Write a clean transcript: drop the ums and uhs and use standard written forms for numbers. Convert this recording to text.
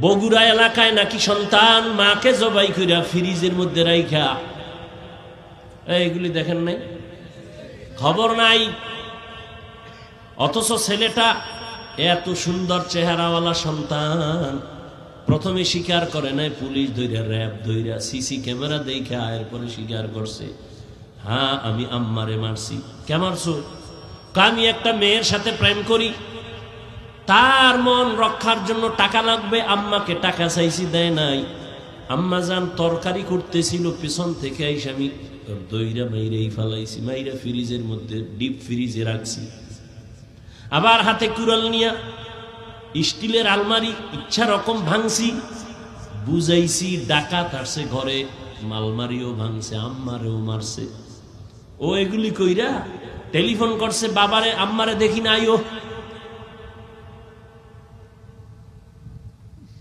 বগুড়া এলাকায় নাকি সন্তান মাকে জবাই কইরা ফ্রিজের মধ্যে রাইখা, এইগুলি দেখেন নাই, খবর নাই। অথচ ছেলেটা এত সুন্দর চেহারাওয়ালা সন্তান, প্রথমে স্বীকার করে নাই, পুলিশ ধইরা র্যাব ধইরা সিসি ক্যামেরা দেখা এরপরে স্বীকার করছে, হ্যাঁ আমি আম্মারে মারছি। কে মারছো? আমি একটা মেয়ের সাথে প্রেম করি, তার মন রক্ষার জন্য টাকা লাগবে, আম্মাকে টাকা চাইছি, দেয় নাই। আম্মা যান তরকারি করতেছিল, পিছন থেকে আইসা আমি দইরা মাইরেই ফালাইছি, মাইরা ফ্রিজের মধ্যে ডিপ ফ্রিজে রাখছি। আবার হাতে কুড়াল নিয়া স্টিলের আলমারি ইচ্ছা রকম ভাঙছি, বুঝাইছি ডাকাত আসছে ঘরে, মালমারিও ভাঙছে, আম্মারেও মারছে। ও এগুলি কইরা টেলিফোন করছে বাবারে, আম্মারে দেখি না আইও।